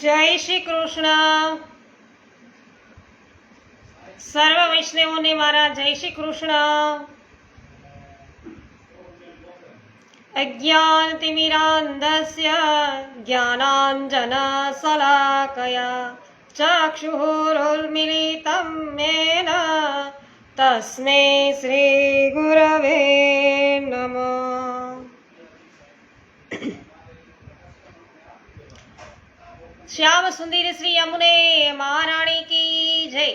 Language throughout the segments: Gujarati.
જય શ્રી કૃષ્ણ. સર્વ વૈષ્ણવોને મારા જય શ્રી કૃષ્ણ. અજ્ઞાનતિમિરાન્ધસ્ય જ્ઞાનાંજન શલાકયા ચક્ષુરુન્મિલિतं મેન તસ્મૈ શ્રી ગુરવે નમઃ. श्याम सुंदर श्री यमुने महारानी की जय.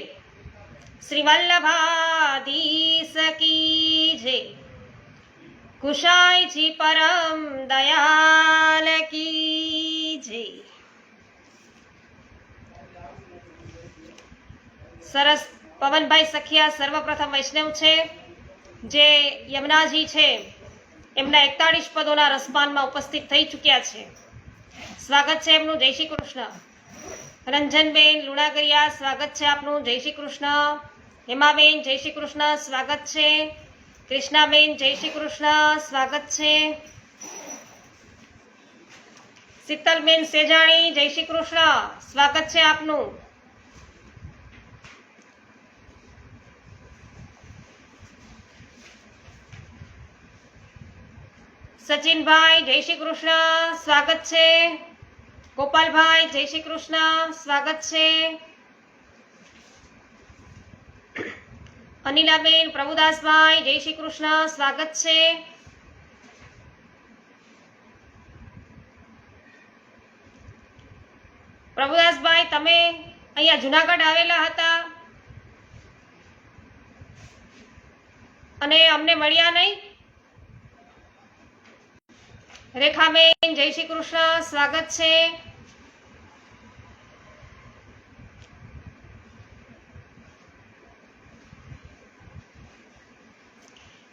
श्री वल्लभाधीश की जय. कुशाई जी परम दयाल की जय. સરસ પવનભાઈ સખિયા સર્વપ્રથમ વૈષ્ણવ છે જે યમુનાજી છે એમના 41 પદોના રસપાનમાં ઉપસ્થિત થઈ ચૂક્યા છે. સ્વાગત છે એમનું. જય શ્રી કૃષ્ણ. રંજનબેન લુણાગરિયા સ્વાગત છે આપનું. જય શ્રી કૃષ્ણ. હેમાબેન જય શ્રી કૃષ્ણ સ્વાગત છે. કૃષ્ણાબેન જય શ્રી કૃષ્ણ સ્વાગત છે. શીતલબેન સેજાણી જય શ્રી કૃષ્ણ સ્વાગત છે આપનું. સચિનભાઈ જય શ્રી કૃષ્ણ સ્વાગત છે. ગોપાલભાઈ જય શ્રી કૃષ્ણ સ્વાગત છે. અનિલાબેન પ્રભુદાસભાઈ જય શ્રી કૃષ્ણ સ્વાગત છે. પ્રભુદાસભાઈ તમે અહીંયા જુનાગઢ આવેલા હતા અને અમને મળ્યા નહીં. રેખાબેન જય શ્રી કૃષ્ણ સ્વાગત છે.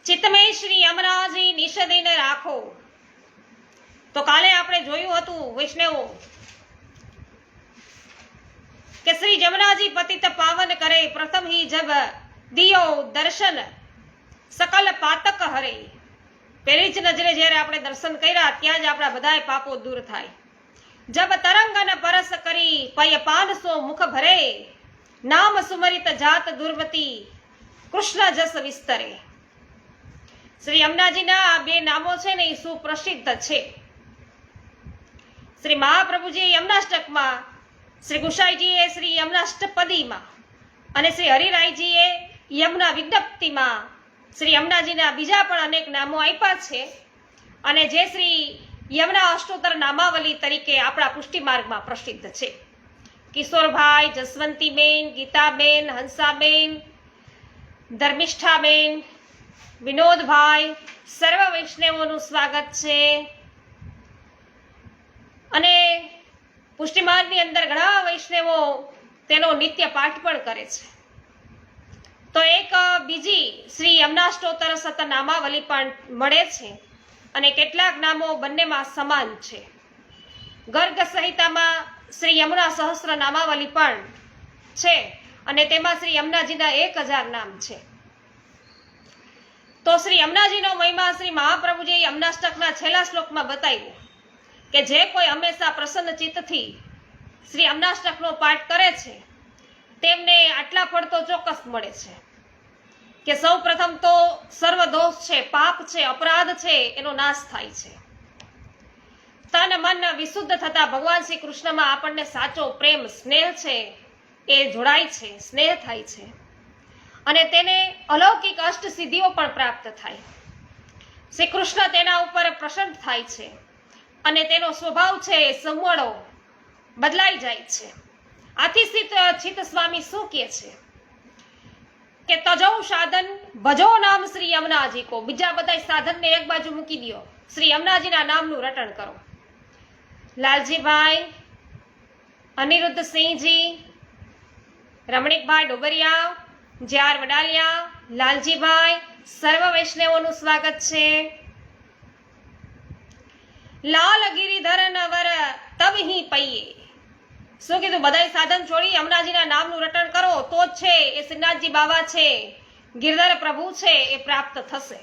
ચિત્તમય શ્રી યમુનાજી નિષદીને રાખો. તો કાલે આપણે જોયું હતું વૈષ્ણવો કે શ્રી જમનાજી પતિત પાવન કરે પ્રથમ હી જબ દિયો દર્શન સકલ પાતક હરે. પહેલી જ નજરે જ્યારે આપણે દર્શન કર્યા ત્યાં જ આપણા બધાય પાપો દૂર થાય. જબ તરંગન પરસ કરી પય 500 મુખ ભરે નામ સુમરિત જાત દુર્મતી કૃષ્ણ જસ વિસ્તરે. શ્રી યમુનાજીના આ બે નામો છે ને એ સુપ્રસિદ્ધ છે. શ્રી મહાપ્રભુજી યમુનાષ્ટકમાં, શ્રી ગુસાઈજીએ શ્રી યમુનાષ્ટપદીમાં અને શ્રી હરિરાયજીએ યમુના વિજ્ઞપ્તિમાં શ્રી યમુનાજીના બીજા પણ અનેક નામો આપ્યા છે અને જે શ્રી યમુના અષ્ટોત્તર નામાવલી તરીકે આપણા પુષ્ટિ માર્ગમાં પ્રસિદ્ધ છે. કિશોરભાઈ, જસવંતીબેન, ગીતાબેન, હંસાબેન, ધર્મિષ્ઠાબેન, વિનોદભાઈ સર્વ વૈષ્ણવોનું સ્વાગત છે. અને પુષ્ટિ માર્ગની અંદર ઘણા વૈષ્ણવો તેનો નિત્ય પાઠ પણ કરે છે. તો એક બીજી શ્રી યમુનાષ્ટોત્તર સતનામાવલી પણ મળે છે અને કેટલાક નામો બંનેમાં સમાન છે. ગર્ગ સંહિતામાં શ્રી યમુના સહસ્ત્ર નામાવલી પણ છે અને તેમાં શ્રી યમુનાજીના 1000 નામ છે. તો શ્રી યમુનાજીનો મહિમા શ્રી મહાપ્રભુજીએ યમુનાષ્ટકના છેલ્લા શ્લોકમાં બતાવ્યું કે જે કોઈ હંમેશા પ્રસન્ન ચિત્તથી શ્રી યમુનાષ્ટકનો પાઠ કરે છે તેમને આટલા ફળ તો ચોક્કસ મળે છે કે સૌ પ્રથમ તો સર્વ દોષ છે, પાપ છે, અપરાધ છે એનો નાશ થાય છે. તન મન વિશુદ્ધ થતા ભગવાન શ્રી કૃષ્ણમાં આપણને સાચો પ્રેમ સ્નેહ છે એ જોડાય છે, સ્નેહ થાય છે અને તેને અલૌકિક અષ્ટ સિદ્ધિઓ પણ પ્રાપ્ત થાય. શ્રી કૃષ્ણ તેના ઉપર પ્રસન્ન થાય છે અને તેનો સ્વભાવ છે એ સંવળો બદલાઈ જાય છે. આથી ચિત્ત સ્વામી શું કહે છે કે તજો સાધન ભજો નામ શ્રી યમુનાજી કો. બીજા બધા સાધનને એક બાજુ મૂકી દો, શ્રી યમુનાજીના નામનું રટણ કરો. લાલજીભાઈ, અનિરુદ્ધસિંહજી, રમણીકભાઈ ડોબરિયા, જ્યાર વડાલિયા, લાલજીભાઈ સર્વ વૈષ્ણવોનું સ્વાગત છે. લાલ ગિરિધર નવર તબ હી પૈયે. શું કીધું? બધાય સાધન છોડી યમુનાજીના નામનું રટણ કરો તો જ છે એ શ્રીનાથજી બાવા છે, ગિરધર પ્રભુ છે એ પ્રાપ્ત થશે.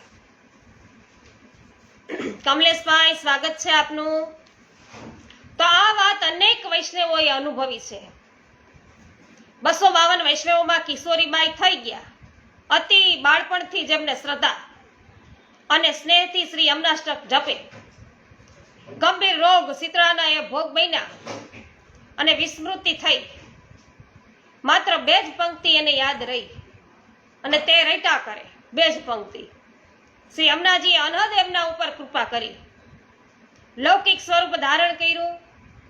કમલેશભાઈ સ્વાગત છે આપનું. તો આ વાત અનેક વૈષ્ણવોએ અનુભવી છે. 252 વૈષ્ણવોમાં કિશોરીબાઈ થઈ ગયા અતિ બાળપણથી જેમને શ્રદ્ધા અને સ્નેહથી શ્રી યમનાષ્ટક જપે. ગંભીર રોગ શીતળાના એ ભોગ બન્યા અને વિસ્મૃતિ થઈ. માત્ર 2 જ પંક્તિ એને યાદ રહી અને તે રટ્યા કરે. 2 જ પંક્તિ. શ્રી યમુનાજીએ અનહદ એમના ઉપર કૃપા કરી, લૌકિક સ્વરૂપ ધારણ કર્યું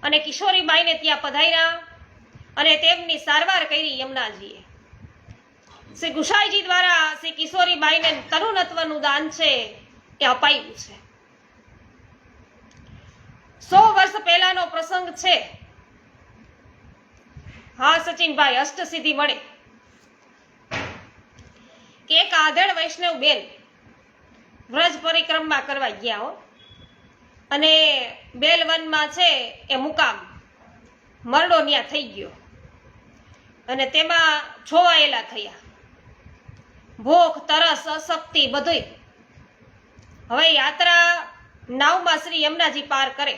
અને કિશોરીબાઈને ત્યાં પધાર્યા અને તેમની સારવાર કરી યમુનાજીએ. શ્રી ગુસાઈજી દ્વારા શ્રી કિશોરીબાઈને તરુણત્વનું દાન છે એ અપાયું છે. 100 વર્ષ પહેલાનો પ્રસંગ છે. હા સચિનભાઈ, અષ્ટસિદ્ધિ મળે કે એક આધેડ વૈષ્ણવ બેન વ્રજ પરિક્રમા કરવા ગયા હો, અને બેલવનમાં છે એ મુકામ મરડો ન્યા થઈ ગયો અને તેમાં છોવાયેલા થયા. ભૂખ, તરસ, અશક્તિ બધુંય. હવે યાત્રા નાવમાં શ્રી યમુનાજી પાર કરે.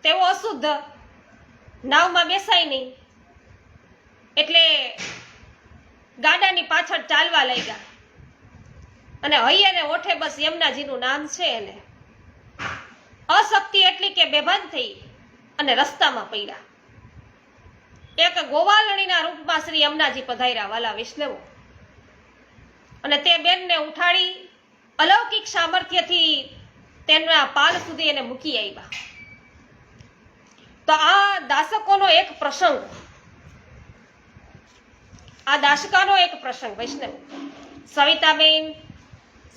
તેઓ અશુદ્ધ, નાવમાં બેસાય નહીં એટલે ગાડાની પાછળ ચાલવા લાગ્યા અને હૈયે ઓઠે બસ યમુનાજીનું નામ છે એને. અશક્તિ એટલી કે બેભાન થઈ અને રસ્તામાં પડ્યા. એક ગોવાલણીના રૂપમાં શ્રી યમુનાજી પધાર્યા વાલા વૈષ્ણવો, અને તે બેનને ઉઠાડી અલૌકિક સામર્થ્યથી તેના પાલ સુધી એને મૂકી આવ્યા. તો આ દાસકોનો એક પ્રસંગ, આ દાસકાનો એક પ્રસંગ વૈષ્ણવ. સવિતાબેન,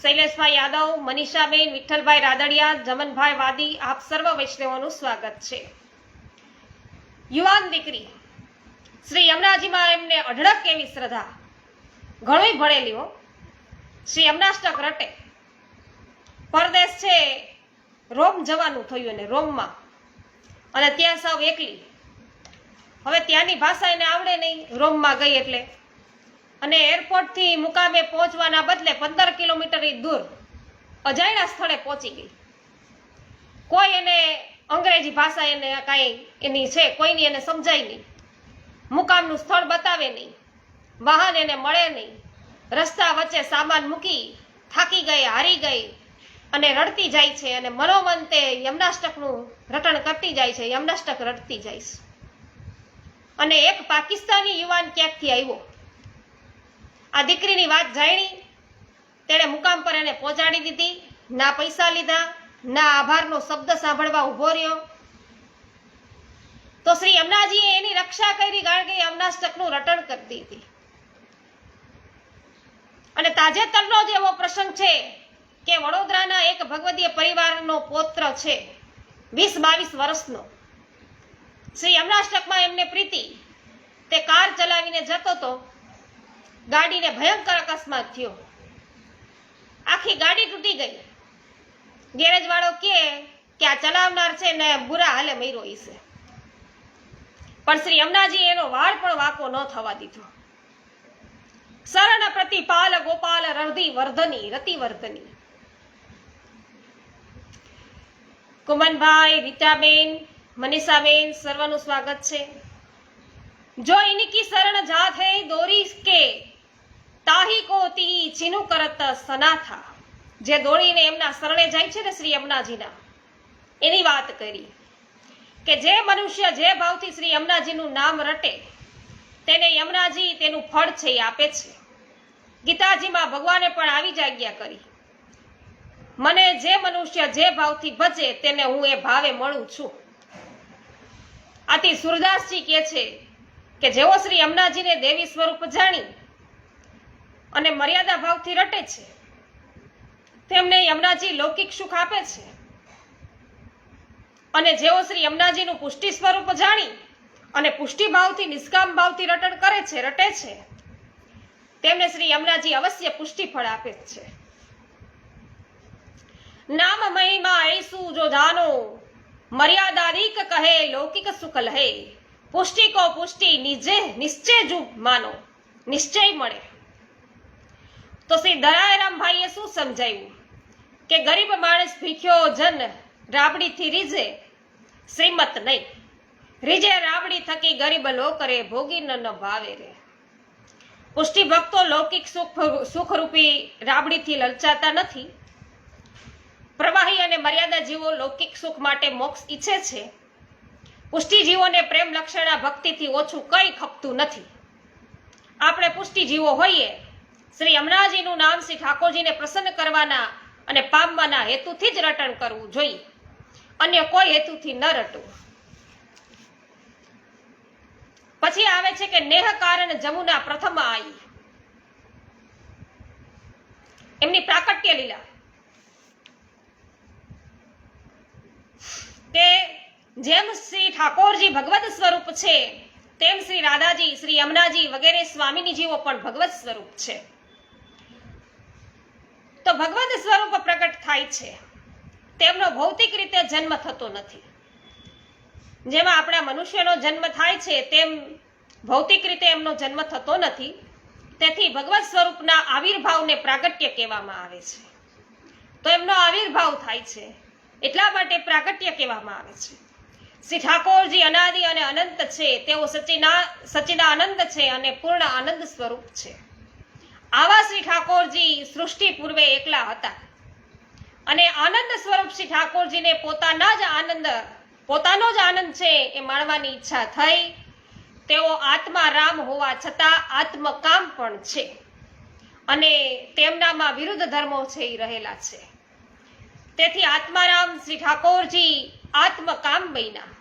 શૈલેષભાઈ યાદવ, મનીષાબેન, વિઠ્ઠલભાઈ રાદડિયા, જમનભાઈ વાદી, આપ સર્વ વૈષ્ણવોનું સ્વાગત છે. યુવાન દીકરી શ્રી યમુનાજીમાં એમને અઢળક એવી શ્રદ્ધા, ઘણું ભણેલી હો. શ્રી યમુનાષ્ટક રટે. પરદેશ છે રોમ જવાનું થયું એને, રોમમાં, અને ત્યાં સાવ એકલી. હવે ત્યાંની ભાષા એને આવડે નહીં, રોમમાં ગઈ એટલે, અને એરપોર્ટથી મુકામે પહોંચવાના બદલે 15 કિલોમીટર દૂર અજાણ્યા સ્થળે પહોંચી ગઈ. કોઈ એને અંગ્રેજી ભાષા એને કાંઈ એની છે કોઈની એને સમજાય નહીં, મુકામનું સ્થળ બતાવે નહીં, વાહન એને મળે નહીં. રસ્તા વચ્ચે સામાન મૂકી થાકી ગઈ, હારી ગઈ અને રડતી જાય છે, અને મનોમન તે યમુનાષ્ટકનું રટણ કરતી જાય છે, યમુનાષ્ટક રટતી જાય છે. અને એક પાકિસ્તાની યુવાન ક્યાંકથી આવ્યો, આ દીકરીની વાત જાણી, તેણે મુકામ પર એને પહોંચાડી દીધી. ના પૈસા લીધા, ના આભારનો શબ્દ સાંભળવા ઊભો રહ્યો. તો શ્રી યમુનાજીએ એની રક્ષા કરી, કારણ કે યમુનાષ્ટકનું રટણ કરતી હતી. અને તાજેતરનો જ એવો પ્રસંગ છે કે વડોદરાના એક ભગવદીય પરિવારનો પૌત્ર છે, 20-22 વર્ષનો. શ્રી યમુનાષ્ટકમાં એમને પ્રીતિ, તે કાર ચલાવીને જતો હતો, ગાડીને ભયંકર અકસ્માત થયો, આખી ગાડી તૂટી ગઈ. ગેરેજ વાળો કે આ ચલાવનાર છે ને બુરા હાલે મર્યો છે, પણ શ્રી યમુનાજી એનો વાળ પણ વાંકો ન થવા દીધો. શરણ પ્રતિપાલ ગોપાલ રધી વર્ધની રતિવર્ધની. કુમનભાઈ, રીતાબેન, મનીષાબેન, સર્વનું સ્વાગત છે. જો ઇનકી શરણ જાત હૈ દોરી કે તાહી કો તી ચીનુ કરત સનાથા. જે દોડીને એમના શરણે જાય છે ને શ્રી યમુનાજીના, એની વાત કરી કે જે મનુષ્ય જે ભાવથી શ્રી યમુનાજીનું નામ રટે તેને યમુનાજી તેનું ફળ છે એ આપે છે. ગીતાજીમાં ભગવાને પણ આવી જ આજ્ઞા કરી, મને જે મનુષ્ય જે ભાવથી ભજે તેને હું એ ભાવે મળું છું. આથી સુરદાસજી કહે છે કે જેઓ શ્રી યમુનાજીને દેવી સ્વરૂપ જાણી અને મર્યાદા ભાવથી રટે છે, તેમને યમુનાજી લૌકિક સુખ આપે છે. અને જેઓ શ્રી યમુનાજીનું પુષ્ટિ સ્વરૂપ જાણી અને પુષ્ટિ ભાવથી નિષ્કામ ભાવથી રટે છે, તેમને શ્રી યમુનાજી અવશ્ય પુષ્ટિ ફળ આપે છે. નામ મહિમા ऐसु जो जानो मर्यादाधिक कहे लौकिक सुख लहे पुष्टि को पुष्टि निश्चय जो मानो निश्चय મળે. તો શ્રી દયારામભાઈએ શું સમજાવ્યું કે ગરીબ માણસ ભીખ્યો જન રાબડીથી રીઝે, શ્રીમત નહીં, રીજે રાબડી થકી ગરીબ લો કરે, ભોગી ન ભાવે રે. પુષ્ટિ ભક્તો લૌકિક સુખરૂપી રાબડીથી લલચાતા નથી. પ્રવાહી અને મર્યાદા જીવો લૌકિક સુખ માટે મોક્ષ ઈચ્છે છે. પુષ્ટિ જીવોને પ્રેમ લક્ષણા ભક્તિથી ઓછું કંઈ ખપતું નથી. આપણે પુષ્ટિ જીવો હોઈએ, શ્રી યમુનાજીનું નામ શ્રી ઠાકોરજીને પ્રસન્ન કરવાના અને પામવાના હેતુથી જ રટણ કરવું જોઈએ, અન્ય કોઈ હેતુથી ન રટવું. પછી આવે છે કે નેહ કારણ જમુના પ્રથમ આઈ, એમની પ્રાકટ્ય લીલા કે જેમ શ્રી ઠાકોરજી ભગવત સ્વરૂપ છે તેમ શ્રી રાધાજી, શ્રી યમુનાજી વગેરે સ્વામીની જીવો પણ ભગવત સ્વરૂપ છે. તો ભગવત સ્વરૂપ પ્રગટ થાય છે, તેમનો ભૌતિક રીતે જન્મ થતો નથી. જેમાં આપણા મનુષ્યનો જન્મ થાય છે તેમ ભૌતિક રીતે એમનો જન્મ થતો નથી. તેથી ભગવત સ્વરૂપના આવિર્ભાવને પ્રાગટ્ય કહેવામાં આવે છે. તો એમનો આવિર્ભાવ થાય છે એટલા માટે પ્રાગટ્ય કહેવામાં આવે છે. શ્રી ઠાકોરજી અનાદિ અને અનંત છે, તેઓ સચ્ચિદાનંદ છે અને પૂર્ણ આનંદ સ્વરૂપ છે. આવા શ્રી ઠાકોરજી સૃષ્ટિ પૂર્વે એકલા હતા અને આનંદ સ્વરૂપ શ્રી ઠાકોરજીને પોતાનો જ આનંદ છે એ માણવાની ઈચ્છા થઈ. તેઓ આત્મા રામ હોવા છતાં આત્મકામ પણ છે અને તેમનામાં વિરુદ્ધ ધર્મો છે એ રહેલા છે. તેથી આત્મારામ શ્રી ઠાકોરજી આત્મકામ બન્યા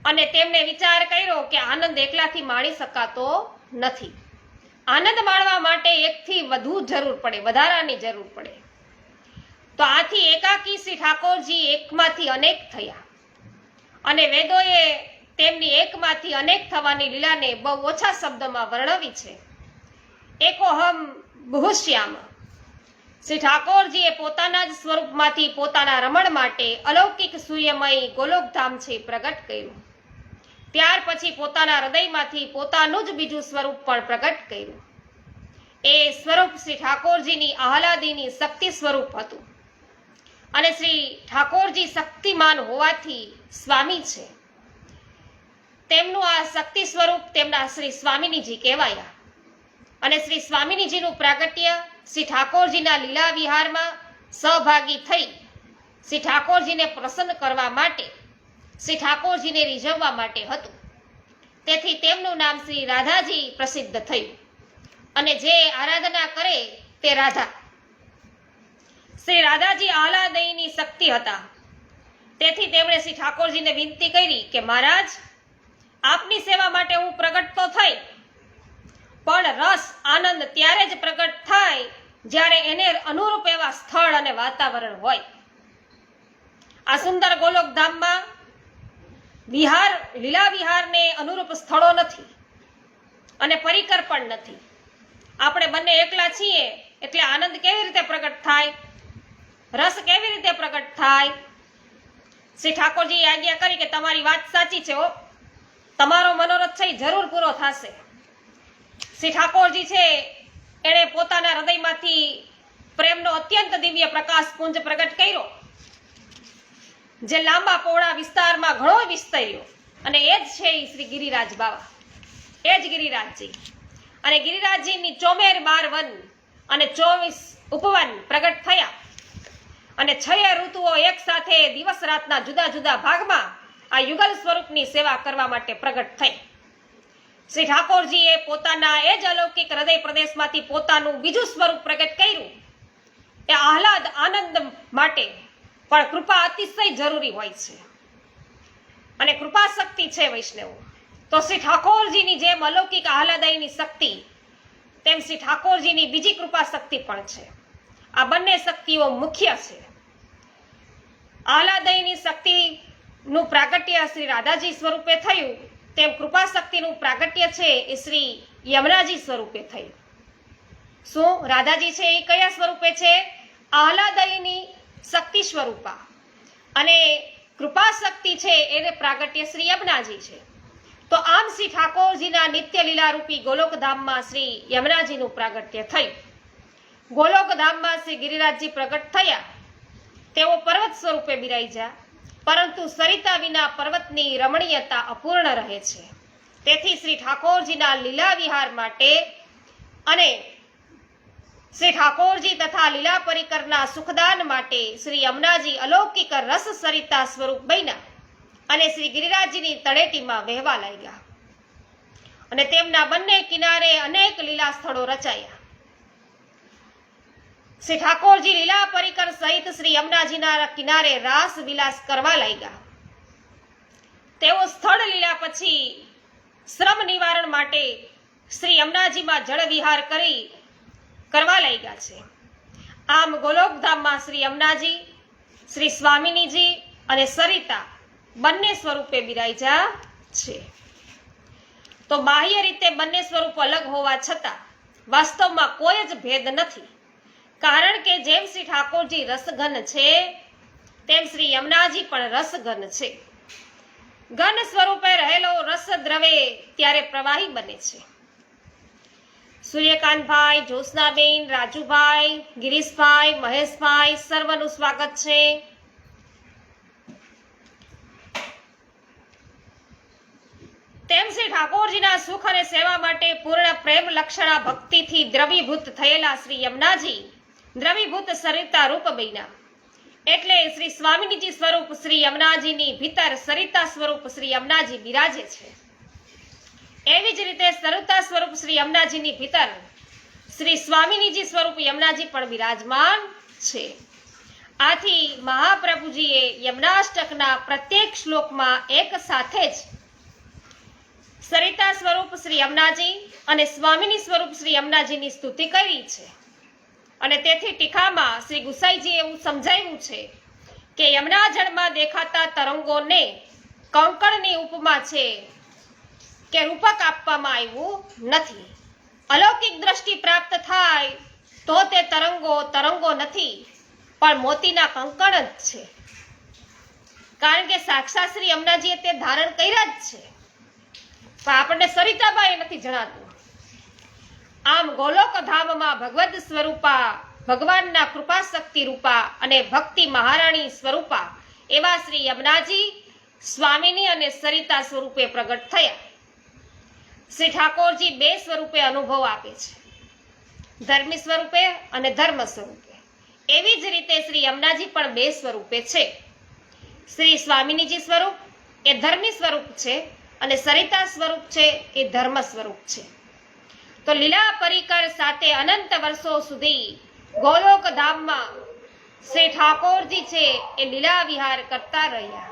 અને તેમને વિચાર કર્યો કે આનંદ એકલાથી માણી શકાતો નથી. આનંદ માણવા માટે એકથી વધુ જરૂર પડે, વધારાની જરૂર પડે. તો આથી એકાકી શ્રી ઠાકોરજી એકમાંથી અનેક થયા અને વેદોએ તેમની એકમાંથી અનેક થવાની લીલાને બહુ ઓછા શબ્દમાં વર્ણવી છે. એકોહમ બહુશ્યામ, શ્રી ઠાકોરજીએ પોતાના જ સ્વરૂપમાંથી પોતાના રમણ માટે અલૌકિક સૂર્યમય ગોલોકધામ છે પ્રગટ કર્યું. ત્યાર પછી પોતાના હૃદયમાંથી પોતાનું જ બીજું સ્વરૂપ પણ પ્રગટ કર્યું. એ સ્વરૂપ શ્રી ઠાકોરજીની આહલાદીની શક્તિ સ્વરૂપ હતું અને શ્રી ઠાકોરજી શક્તિમાન હોવાથી સ્વામી છે. તેમનું આ શક્તિ સ્વરૂપ તેમના શ્રી સ્વામિનીજી કહેવાયા અને શ્રી સ્વામિનીજીનું પ્રાગટ્ય શ્રી ઠાકોરજીના લીલા વિહારમાં સહભાગી થઈ શ્રી ઠાકોરજીને પ્રસન્ન કરવા માટે, શ્રી ઠાકોરજીને રીઝવવા માટે હતું. તેથી તેમનું નામ શ્રી રાધાજી પ્રસિદ્ધ થયું અને જે આરાધના કરે તે રાધા. શ્રી રાધાજી આહલાદયની શક્તિ હતા. તેથી તેમણે શ્રી ઠાકોરજીને વિનંતી કરી કે મહારાજ, આપની સેવા માટે હું પ્રગટ તો થઈ, પણ રસ આનંદ ત્યારે જ પ્રગટ થાય જ્યારે એને અનુરૂપ એવા સ્થળ અને વાતાવરણ હોય. આ સુંદર ગોલોકધામમાં લીલા વિહારને અનુરૂપ સ્થળો નથી અને પરિકર પણ નથી. આપણે બંને એકલા છીએ એટલે આનંદ કેવી રીતે પ્રગટ થાય, રસ કેવી રીતે પ્રગટ થાય? શ્રી ઠાકોરજીએ આજ્ઞા કરી કે તમારી વાત સાચી છે, તમારો મનોરથ છે જરૂર પૂરો થશે. શ્રી ઠાકોરજી છે એણે પોતાના હૃદયમાંથી પ્રેમનો અત્યંત દિવ્ય પ્રકાશ પુંજ પ્રગટ કર્યો, જે લાંબા પહોળા વિસ્તારમાં ઘણો વિસ્તર્યો અને એ જ છે શ્રી ગિરિરાજ બાવા, એ જ ગિરિરાજજી. અને ગિરિરાજજીની 94 વન અને 24 ઉપવન પ્રગટ થયા અને 6 ઋતુઓ એક સાથે દિવસ રાતના જુદા જુદા ભાગમાં આ યુગલ સ્વરૂપની સેવા કરવા માટે પ્રગટ થઈ. શ્રી ઠાકોરજીએ પોતાના એ જ અલૌકિક હૃદય પ્રદેશમાંથી પોતાનું બીજું સ્વરૂપ પ્રગટ કર્યું. એ આહલાદ આનંદ માટે પણ કૃપા અતિશય જરૂરી હોય છે અને કૃપા શક્તિ છે વૈષ્ણવ. તો શ્રી ઠાકોરજીની જેમ અલૌકિક આહલાદયની શક્તિ તેમ શ્રી ઠાકોરજીની બીજી કૃપા શક્તિ પણ છે. આ બંને શક્તિઓ મુખ્ય છે. આહલાદયની શક્તિનું પ્રાગટ્ય શ્રી રાધાજી સ્વરૂપે થયું, તેમ કૃપા શક્તિનું પ્રાગટ્ય છે એ શ્રી યમુનાજી સ્વરૂપે થયું. શું રાધાજી છે એ કયા સ્વરૂપે છે? આહલાદયની શક્તિ સ્વરૂપા. અને કૃપા શક્તિ છે એને પ્રાગટ્ય શ્રી યમુનાજી છે. તો આમ શ્રી ઠાકોરજીના નિત્ય લીલા રૂપી ગોલોકધામમાં શ્રી યમુનાજીનું પ્રાગટ્ય થયું. ગોલોકધામમાં શ્રી ગિરિરાજજી પ્રગટ થયા. તેઓ પર્વત સ્વરૂપે બિરાજ્યા. પરંતુ સરિતા વિના પર્વતની રમણીયતા અપૂર્ણ રહે છે. તેથી શ્રી ઠાકોરજીના લીલા વિહાર માટે અને શ્રી ઠાકોરજી તથા લીલા પરિકરના સુખદાન માટે શ્રી યમુનાજી અલૌકિક રસ સરિતા સ્વરૂપ બન્યા અને શ્રી ગિરિરાજજીની તળેટીમાં વહેવા લાગ્યા અને તેમના બંને કિનારે અનેક લીલા સ્થળો રચાયા. શ્રી ઠાકોરજી લીલા પરિકર સહિત શ્રી યમુનાજીના કિનારે રાસ વિલાસ કરવા લાગ્યા. તેઓ સ્થળ લીલા પછી શ્રમ નિવારણ માટે શ્રી યમુનાજીમાં જળ વિહાર કરવા લાગ્યા છે. આમ ગોલોકધામમાં શ્રી યમુનાજી, શ્રી સ્વામિનીજી અને સરિતા બંને સ્વરૂપે બિરાજ્યા છે. તો બાહ્ય રીતે બંને સ્વરૂપ અલગ હોવા છતાં વાસ્તવમાં કોઈ જ ભેદ નથી. કારણ કે જેમ શ્રી ઠાકોરજી રસઘન છે તેમ શ્રી યમુનાજી પણ રસઘન છે. ઘન સ્વરૂપે રહેલો રસ દ્રવે ત્યારે પ્રવાહી બને છે. સૂર્યકાંતભાઈ, જ્યોત્સનાબેન, રાજુભાઈ, ગિરીશભાઈ, મહેશભાઈ સર્વનું સ્વાગત છે. તેમ શ્રી ઠાકોરજીના સુખ અને સેવા માટે પૂર્ણ પ્રેમ લક્ષણા ભક્તિથી દ્રવીભૂત થયેલા શ્રી યમુનાજી દ્રવીભૂત સરિતા રૂપ બન્યા. એટલે શ્રી સ્વામિનીજી સ્વરૂપ શ્રી યમુનાજીની ભીતર સરિતા સ્વરૂપ શ્રી યમુનાજી બિરાજે છે. એવી જ રીતે સરિતા સ્વરૂપ શ્રી યમુનાજીની ભીતર શ્રી સ્વામિનીજી સ્વરૂપ યમુનાજી પણ બિરાજમાન છે. આથી મહાપ્રભુજીએ યમુનાષ્ટકના પ્રત્યેક શ્લોકમાં એક સાથે જ સરિતા સ્વરૂપ શ્રી યમુનાજી અને સ્વામિની સ્વરૂપ શ્રી યમુનાજીની સ્તુતિ કરી છે. અને તેથી ટીકામાં શ્રી ગુસાઈજીએ એવું સમજાવ્યું છે કે યમુના જળમાં દેખાતા તરંગોને કંકણની ઉપમા છે કે રૂપક આપવામાં આવ્યું નથી. અલૌકિક દ્રષ્ટિ પ્રાપ્ત થાય તો તે તરંગો નથી પણ મોતીના કંકણ જ છે. કારણ કે સાક્ષાત શ્રી યમુનાજીએ તે ધારણ કર્યા જ છે, પણ આપણને સરિતાબાઈ નથી જણાતું. આમ ગોલોક ધામમાં ભગવદ સ્વરૂપા, ભગવાનના કૃપા શક્તિ રૂપા અને ભક્તિ મહારાણી સ્વરૂપા એવા શ્રી યમુનાજી સ્વામિની અને સરિતા સ્વરૂપે પ્રગટ થયા. શ્રી ઠાકોરજી બે સ્વરૂપે અનુભવ આપે છે, ધર્મી સ્વરૂપે અને ધર્મ સ્વરૂપે. એવી જ રીતે શ્રી યમુનાજી પણ બે સ્વરૂપે છે. શ્રી સ્વામિનીજી સ્વરૂપ એ ધર્મી સ્વરૂપ છે અને સરિતા સ્વરૂપ છે એ ધર્મ સ્વરૂપ છે. તો લીલા પરિકર સાથે અનંત વર્ષો સુધી ગોલોક ધામમાં શ્રી ઠાકોરજી છે એ લીલા વિહાર કરતા રહ્યા.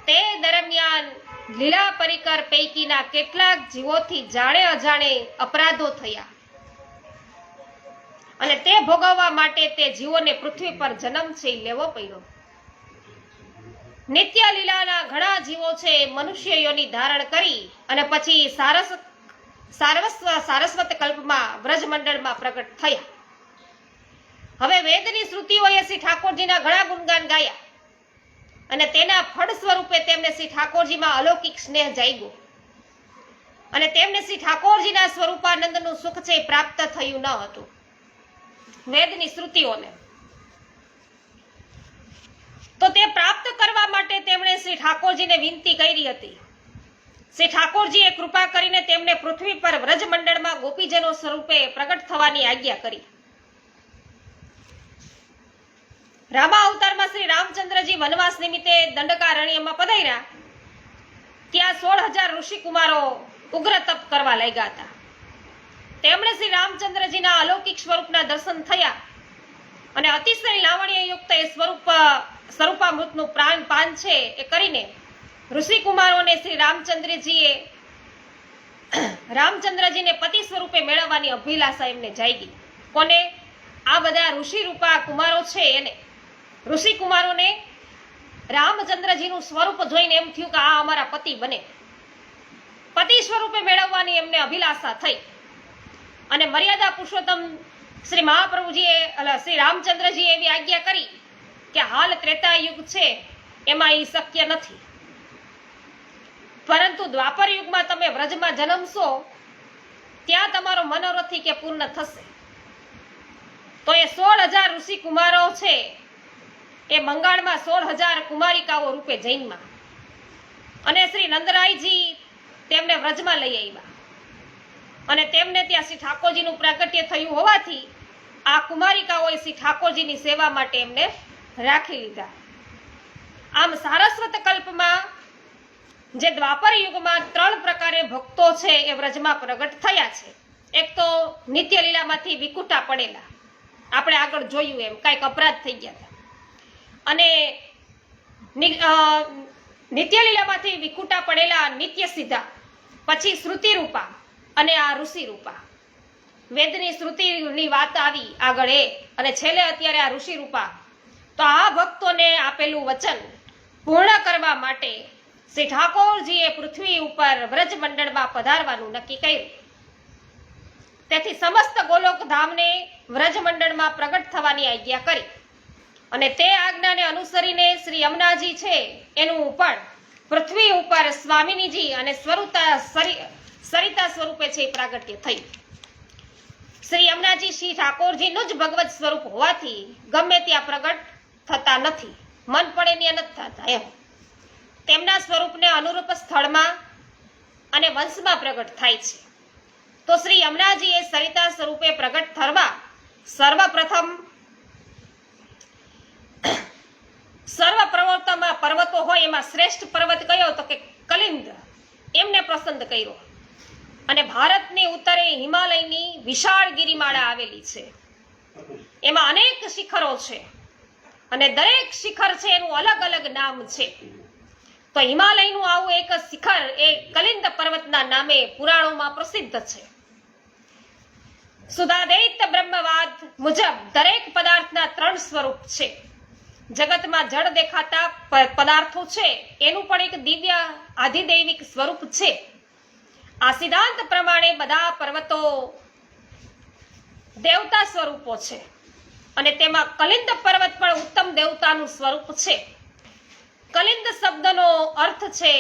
તે દરમિયાન લીલા પરિકર પૈકીના કેટલાક જીવોથી જાણે અજાણે અપરાધો થયા અને તે ભોગવવા માટે તે જીવોને પૃથ્વી પર જન્મ છે લેવો પડ્યો. નિત્ય લીલાના ઘણા જીવો છે મનુષ્ય યોનિ ધારણ કરી અને પછી સારસ્વત કલ્પમાં વ્રજમંડળમાં પ્રગટ થયા. હવે વેદની શ્રુતિઓએ શ્રી ઠાકોરજીના ઘણા ગુણગાન ગાયા અને તેના ફળ સ્વરૂપે તેમને શ્રી ઠાકોરજીમાં અલૌકિક સ્નેહ જાગ્યો અને તેમને શ્રી ઠાકોરજીના સ્વરૂપાનંદનું સુખ છે પ્રાપ્ત થયું ન હતું. વેદની શ્રુતિઓને તો તે પ્રાપ્ત કરવા માટે તેમણે શ્રી ઠાકોરજીને વિનંતી કરી હતી. શ્રી ઠાકોરજીએ કૃપા કરીને તેમને પૃથ્વી પર વ્રજમંડળમાં ગોપીજનો સ્વરૂપે પ્રગટ થવાની આજ્ઞા કરી. રામા અવતારમાં શ્રી રામચંદ્રજી વનવાસ નિમિત્તે દંડકારણ્યમાં પધાર્યા. ત્યાં 16,000 ઋષિકુમારો ઉગ્ર તપ કરવા લાગ્યા હતા. તેમણે શ્રી રામચંદ્રજીના અલૌકિક સ્વરૂપના દર્શન થયા અને અતિશય લાવણ્યયુક્ત એ સ્વરૂપામૃતનું પાન છે એ કરીને ઋષિકુમારોને શ્રી રામચંદ્રજીને પતિ સ્વરૂપે મેળવવાની અભિલાષા એમને જાગી. કોને? આ બધા ઋષિ રૂપા કુમારો છે એને. ઋષિકુમારોને રામચંદ્રજીનું સ્વરૂપ જોઈને એમ થયું કે આ અમારા પતિ બને. પતિ સ્વરૂપે મેળવવાની એમને અભિલાષા થઈ અને મર્યાદા પુરુષોત્તમ શ્રી મહાપ્રભુજીએ શ્રી રામચંદ્રજીએ એવી આજ્ઞા કરી કે હાલ ત્રેતા યુગ છે એમાં એ શક્ય નથી, પરંતુ દ્વાપર યુગમાં તમે વ્રજમાં જન્મશો ત્યાં તમારો મનોરથી કે પૂર્ણ થશે. તો એ 16,000 ઋષિ કુમારો છે એ બંગાળમાં 16,000 કુમારિકાઓ રૂપે જૈનમાં, અને શ્રી નંદરાયજી તેમને વ્રજમાં લઈ આવ્યા, અને તેમને ત્યાં શ્રી ઠાકોરજીનું પ્રાગટ્ય થયું હોવાથી આ કુમારિકાઓએ શ્રી ઠાકોરજીની સેવા માટે એમને રાખી લીધા. આમ સારસ્વત કલ્પમાં જે દ્વાપર યુગમાં 3 પ્રકારે ભક્તો છે એ વ્રજમાં પ્રગટ થયા છે. એક તો નિત્ય લીલામાંથી વિકુટા પડેલા, આપણે આગળ જોયું એમ કાંઈક અપરાધ થઈ ગયા હતા, અને નિત્ય લીલામાંથી વિકુટા પડેલા નિત્ય સીધા, પછી શ્રુતિ રૂપા અને આ ઋષિ રૂપા. વેદની શ્રુતિની વાત આવી આગળ એ, અને છેલ્લે અત્યારે આ ઋષિ રૂપા. તો આ ભક્તોને આપેલું વચન પૂર્ણ કરવા માટે શ્રી ઠાકોરજીએ પૃથ્વી ઉપર વ્રજ મંડળમાં પધારવાનું નક્કી કર્યું. તેથી સમસ્ત ગોલોક ધામને વ્રજ મંડળમાં પ્રગટ થવાની આજ્ઞા કરી, અને તે આજ્ઞાને અનુસરીને શ્રી યમુનાજી છે એનું પણ પૃથ્વી ઉપર સ્વામિનીજી અને સરિતા સ્વરૂપે છે પ્રાગટ્ય થયું. શ્રી યમુનાજી શ્રી ઠાકોરજીનું જ ભગવત સ્વરૂપ હોવાથી ગમે ત્યાં પ્રગટ થતા નથી, મન પડે ત્યાં નથી થતા એમ. તેમના સ્વરૂપને અનુરૂપ સ્થળમાં અને વંશમાં પ્રગટ થાય છે. તો શ્રી યમુનાજીએ સરિતા સ્વરૂપે પ્રગટ થવા સર્વપ્રવર્તમાં પર્વતો હોય એમાં શ્રેષ્ઠ પર્વત કયો તો કે કલિંદ, એમને પસંદ કર્યો. અને ભારતની ઉત્તરે હિમાલયની વિશાળ ગિરિમાળા આવેલી છે, એમાં અનેક શિખરો છે, અને દરેક શિખર છે એનું અલગ અલગ નામ છે. તો હિમાલયનું આવું એક શિખર એ કલિંદ પર્વતના નામે પુરાણોમાં પ્રસિદ્ધ છે. સુધાદૈત બ્રહ્મવાદ મુજબ દરેક પદાર્થના 3 સ્વરૂપ છે. જગતમાં જળ દેખાતા પદાર્થો છે એનું પણ એક દિવ્ય આધિદૈવિક સ્વરૂપ છે. આ સિદ્ધાંત પ્રમાણે બધા પર્વતો દેવતા સ્વરૂપો છે, અને તેમાં કલિંદ પર્વત પણ ઉત્તમ દેવતાનું સ્વરૂપ છે. કલિંદ શબ્દનો અર્થ છે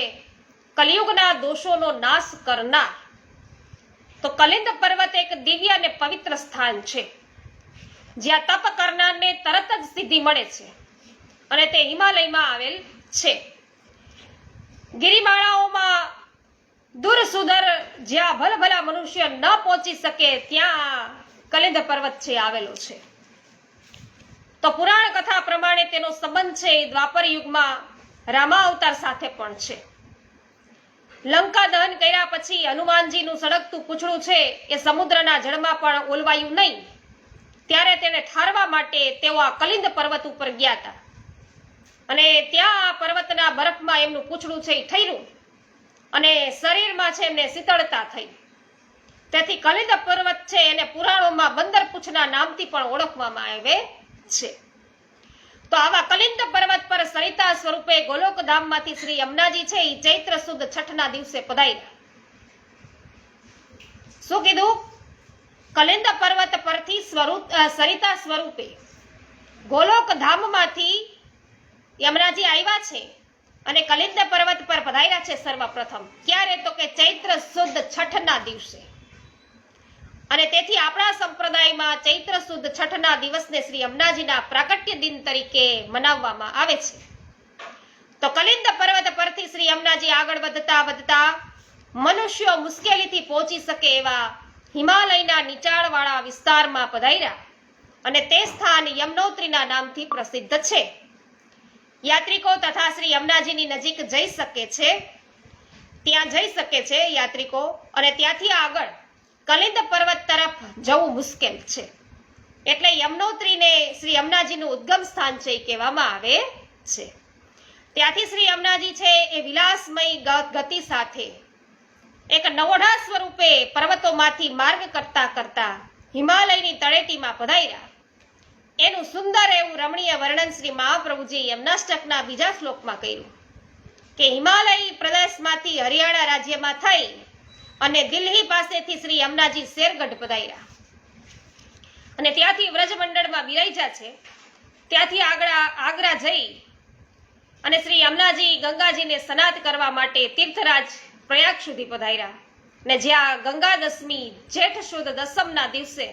કલિયુગના દોષોનો નાશ કરનાર. તો કલિંદ પર્વત એક દિવ્ય અને પવિત્ર સ્થાન છે, જ્યાં તપ કરનારને તરત જ સિદ્ધિ મળે છે, અને તે હિમાલયમાં આવેલ છે. ગિરિમાળાઓમાં દૂર સુદૂર જ્યાં ભલભલા મનુષ્ય ન પહોંચી શકે ત્યાં કલિંદ પર્વત છે આવેલો છે. તો પુરાણ કથા પ્રમાણે તેનો સંબંધ છે એ દ્વાપર યુગમાં રામા અવતાર સાથે પણ છે. લંકા દહન કર્યા પછી હનુમાનજીનું સળગતું પૂંછડું છે એ સમુદ્રના જળમાં પણ ઓલવાયું નહીં, ત્યારે તેને ઠારવા માટે તેઓ આ કલિંદ પર્વત ઉપર ગયા હતા, અને ત્યાં આ પર્વતના બરફમાં એમનું પૂંછડું છે એ ઠર્યું, અને શરીરમાં છે એમને શીતળતા થઈ. તેથી કલિંદ પર્વત છે એને પુરાણોમાં બંદર પૂંછના નામથી પણ ઓળખવામાં આવે છે. તો આવા કલિંદ પર્વત પર સરિતા સ્વરૂપે ગોલોકધામમાંથી શ્રી યમુનાજી છે એ ચૈત્ર સુદ છઠના દિવસે પધાર્યા. શું કીધું? કલિંદ પર્વત પરથી સરિતા સ્વરૂપે ગોલોકધામમાંથી યમુનાજી આવ્યા છે, અને કલિંદ પર્વત પર પધાર્યા છે સર્વપ્રથમ. ક્યારે? તો કે ચૈત્ર સુદ છઠના દિવસે. અને તેથી આપણા સંપ્રદાયમાં ચૈત્ર સુદ છઠના દિવસને શ્રી યમુનાજીના પ્રાગટ્ય દિન તરીકે મનાવવામાં આવે છે. તો કલિંદ પર્વત પરથી શ્રી યમુનાજી આગળ વધતા મનુષ્યો મુશ્કેલીથી પહોંચી શકે એવા હિમાલયના નીચાણવાળા વિસ્તારમાં પધાર્યા, અને તે સ્થાન યમનોત્રીના નામથી પ્રસિદ્ધ છે. યાત્રિકો તથા શ્રી યમુનાજીની નજીક જઈ શકે છે, ત્યાં જઈ શકે છે યાત્રિકો, અને ત્યાંથી આગળ કલિંદ પર્વત તરફ જવું મુશ્કેલ છે. એટલે યમનોત્રીને શ્રી યમુનાજીનું ઉદ્ગમ સ્થાન છે એ કહેવામાં આવે છે. ત્યાંથી શ્રી યમુનાજી છે એ વિલાસમય ગતિ સાથે એક નવોઢા સ્વરૂપે પર્વતોમાંથી માર્ગ કરતા હિમાલયની તળેટીમાં પધાર્યા. એનું સુંદર એવું રમણીય વર્ણન શ્રી મહાપ્રભુજી યમનાષ્ટકના બીજા શ્લોકમાં કર્યું કે હિમાલય પ્રદેશમાંથી હરિયાણા રાજ્યમાં થઈ અને દિલ્હી પાસેથી શ્રી યમુનાજી શેરગઢ પધાર્યા, અને ત્યાંથી વ્રજમંડળમાં બિરાજ્યા છે. ત્યાંથી આગ્રા જઈ અને શ્રી યમુનાજી ગંગાજીને સ્નાન કરવા માટે તીર્થરાજ પ્રયાગ સુધી પધાર્યા, ને જ્યાં ગંગા દશમી જેઠ સુદ દસમના દિવસે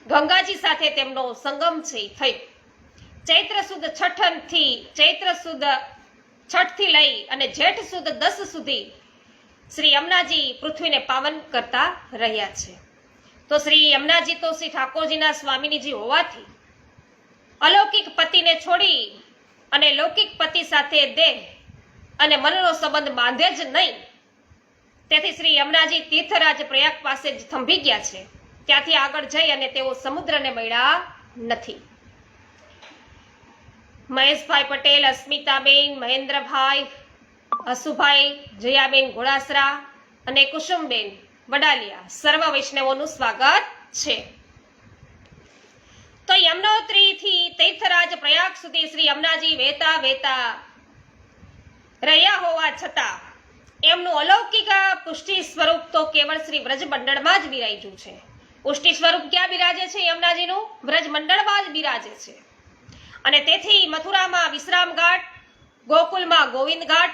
ગંગાજી સાથે તેમનો સંગમ છે થયો. ચૈત્ર સુદ છઠથી લઈ અને જેઠ સુદ 10 સુધી શ્રી યમુનાજી પૃથ્વીને પાવન કરતા રહ્યા છે. તો શ્રી યમુનાજી તો શ્રી ઠાકોરજીના સ્વામિનીજી હોવાથી અલૌકિક પતિને છોડી અને લૌકિક પતિ સાથે દેહ અને મનનો સંબંધ બાંધે જ નહીં. તેથી શ્રી યમુનાજી તીર્થરાજ પ્રયાગ પાસે જ થંભી ગયા છે. ત્યાંથી આગળ જઈ અને તેઓ સમુદ્રને મળ્યા નથી. મહેશભાઈ પટેલ, અસ્મિતાબેન, મહેન્દ્રભાઈ, હસુભાઈ, જયાબેન ઘોડાસરા અને કુસુમબેન વડાલિયા સર્વ વૈષ્ણવોનું સ્વાગત છે. તો યમનોત્રીથી તીર્થરાજ પ્રયાગ સુધી શ્રી યમુનાજી વહેતા વહેતા રહ્યા હોવા છતાં એમનું અલૌકિક પુષ્ટિ સ્વરૂપ તો કેવળ શ્રી વ્રજમંડળમાં જ બિરાજ્યું છે. પુષ્ટિ સ્વરૂપ ક્યાં બિરાજે છે યમુનાજીનું? વ્રજમંડળમાં જ બિરાજે છે. અને તેથી મથુરામાં વિશ્રામ ઘાટ, ગોકુલમાં ગોવિંદ ઘાટ,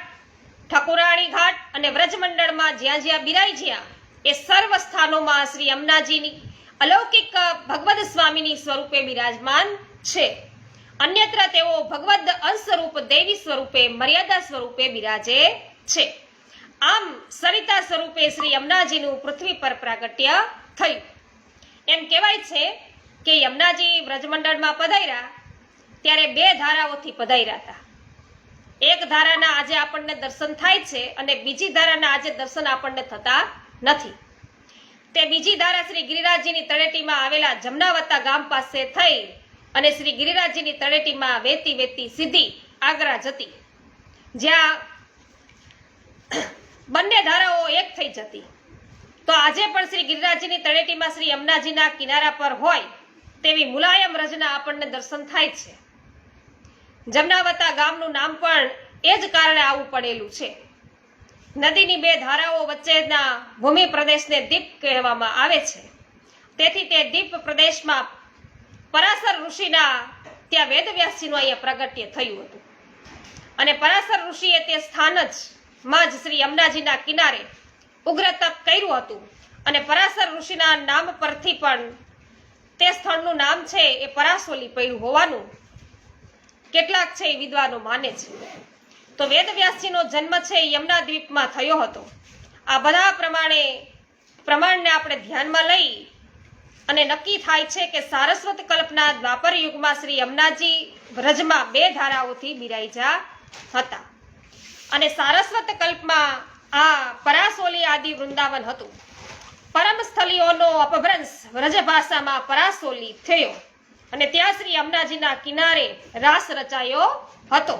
ઠકુરાણી ઘાટ અને વ્રજમંડળમાં જ્યાં જ્યાં બિરાજ્યા એ સર્વ સ્થાનોમાં શ્રી યમુનાજીની અલૌકિક ભગવદ સ્વામીની સ્વરૂપે બિરાજમાન છે. અન્યત્ર તેઓ ભગવદ અંશ સ્વરૂપ દેવી સ્વરૂપે મર્યાદા સ્વરૂપે બિરાજે છે. આમ સરિતા સ્વરૂપે શ્રી યમુનાજીનું પૃથ્વી પર પ્રાગટ્ય થયું. એમ કહેવાય છે કે યમુનાજી વ્રજમંડળમાં પધાર્યા ત્યારે 2 ધારાઓથી પધાર્યા હતા. એક ધારાના આજે આપણને દર્શન થાય છે અને બીજી ધારાના આજે દર્શન આપણને થતા નથી. તે બીજી ધારા શ્રી ગિરિરાજજીની તળેટીમાં આવેલા જમનાવતા ગામ પાસે થઈ અને શ્રી ગિરિરાજજીની તળેટીમાં વહેતી વહેતી સીધી આગ્રા જતી, જ્યાં બંને ધારાઓ એક થઈ જતી. તો આજે પણ શ્રી ગિરિરાજજીની તળેટીમાં શ્રી યમુનાજીના કિનારા પર હોય તેવી મુલાયમ રજના આપણને દર્શન થાય છે. જમનાવતા ગામનું નામ પણ એ જ કારણે આવું પડેલું છે. નદીની 2 ધારાઓ વચ્ચેના ભૂમિ પ્રદેશને દીપ કહેવામાં આવે છે. તેથી તે દીપ પ્રદેશમાં પરાશર ઋષિના ત્યાં વેદવ્યાસજીનું અહીંયા પ્રાગટ્ય થયું હતું. અને પરાશર ઋષિએ તે સ્થાન માં જ શ્રી યમુનાજીના કિનારે ઉગ્ર તપ કર્યું હતું. અને પરાશર ઋષિના નામ પરથી પણ તે સ્થળનું નામ છે એ પરાસોલી પડ્યું હોવાનું કેટલાક છે એ વિદ્વાનો માને છે. તો વેદવ્યાસજીનો જન્મ છે યમુના દ્વીપમાં થયો હતો. આ બધા પ્રમાણને આપણે ધ્યાનમાં લઈ અને નક્કી થાય છે કે સારસ્વત કલ્પના દ્વાપર યુગમાં શ્રી યમુનાજી વ્રજમાં 2 ધારાઓથી બિરાજ્યા હતા. અને સારસ્વત કલ્પમાં આ પરાસોલી આદિ વૃંદાવન હતું. પરમ સ્થળીઓનો અપભ્રંશ વ્રજ ભાષામાં પરાસોલી થયો અને ત્યાં શ્રી યમુનાજીના કિનારે રાસ રચાયો હતો.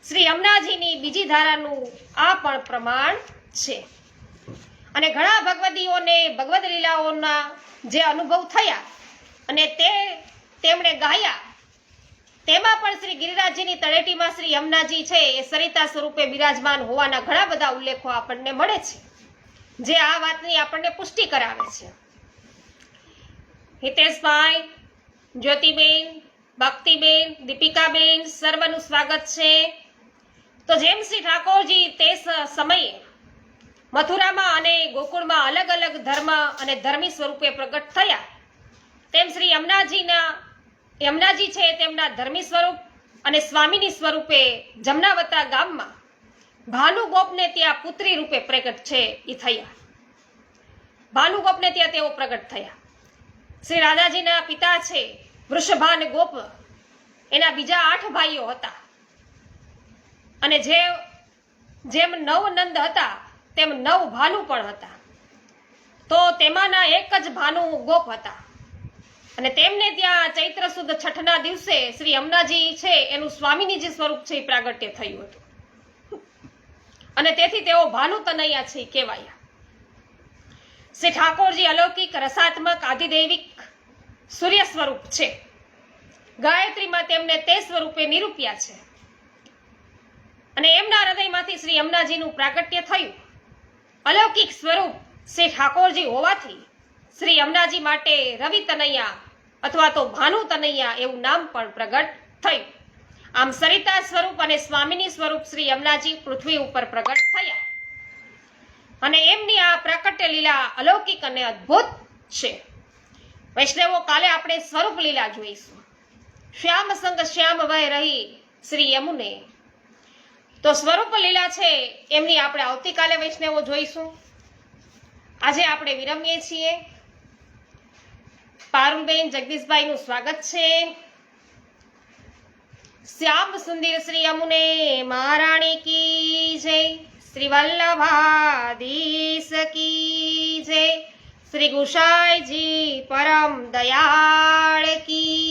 શ્રી યમુનાજીની બીજી ધારાનું આ પણ પ્રમાણ છે. અને ઘણા ભગવદીઓને ભગવદ લીલાઓના જે અનુભવ થયા અને તેમણે ગાયા, તેમાં પણ શ્રી ગિરિરાજજીની તળેટીમાં શ્રી યમુનાજી છે એ સરિતા સ્વરૂપે બિરાજમાન હોવાના ઘણા બધા ઉલ્લેખો આપણને મળે છે, જે આ વાતની આપણને પુષ્ટિ કરાવે છે. હિતેશભાઈ, જ્યોતિબેન, ભક્તિબેન, દીપિકાબેન સર્વનું સ્વાગત છે. તો જેમ શ્રી ઠાકોરજી તે સમયે મથુરામાં અને ગોકુળમાં અલગ અલગ ધર્મ અને ધર્મી સ્વરૂપે પ્રગટ થયા, તેમ શ્રી યમુનાજી છે તેમના ધર્મી સ્વરૂપ અને સ્વામીની સ્વરૂપે જમનાવતા ગામમાં ભાનુગોપને ત્યાં પુત્રી રૂપે પ્રગટ છે એ થયા. ભાનુગોપને ત્યાં તેઓ પ્રગટ થયા. શ્રી રાધાજીના પિતા છે વૃષભાન ગોપ, એના બીજા 8 ભાઈઓ હતા. અને જેમ 9 નંદ હતા તેમ 9 ભાનુ પણ હતા. તો તેમાંના એક જ ભાનુ ગોપ હતા. અને તેમને ત્યાં ચૈત્ર સુદ છઠના દિવસે શ્રી યમુનાજી છે એનું સ્વામીની સ્વરૂપ છે એ પ્રાગટ્ય થયું હતું. અને તેથી તેઓ ભાનુ તનૈયા છે કહેવાયા. શ્રી ઠાકોરજી અલૌકિક રસાત્મક આધિદૈવિક સૂર્ય સ્વરૂપ છે. ગાયત્રીમાં તેમને તે સ્વરૂપે નિરૂપ્યા છે. અને એમના હૃદયમાંથી શ્રી યમુનાજીનું પ્રાગટ્ય થયું. અલૌકિક સ્વરૂપ શ્રી ઠાકોરજી હોવાથી શ્રી યમુનાજી માટે રવિ તનૈયા અથવા તો ભાનુ તનૈયા એવું નામ પણ પ્રગટ થયું. આમ સરિતા સ્વરૂપ અને સ્વામીની સ્વરૂપ શ્રી યમુનાજી પૃથ્વી ઉપર પ્રગટ થયા. અને એમની આ પ્રાકટ્ય લીલા અલૌકિક અને અદ્ભુત છે. વૈષ્ણવો, કાલે આપણે સ્વરૂપ લીલા જોઈશું. શ્યામ સંગ શ્યામ વય રહી શ્રી યમુને. તો સ્વરૂપ લીલા છે એમની આપણે આવતીકાલે વૈષ્ણવો જોઈશું. આજે આપણે વિરમીએ છીએ. પારુલબેન જગદીશભાઈનું સ્વાગત છે. શ્યામ સુંદર શ્રી યમુને મહારાણી કી જય. શ્રી વલ્લભાધીશ કી જય. શ્રી ગુસાઈજી પરમ દયાળ કી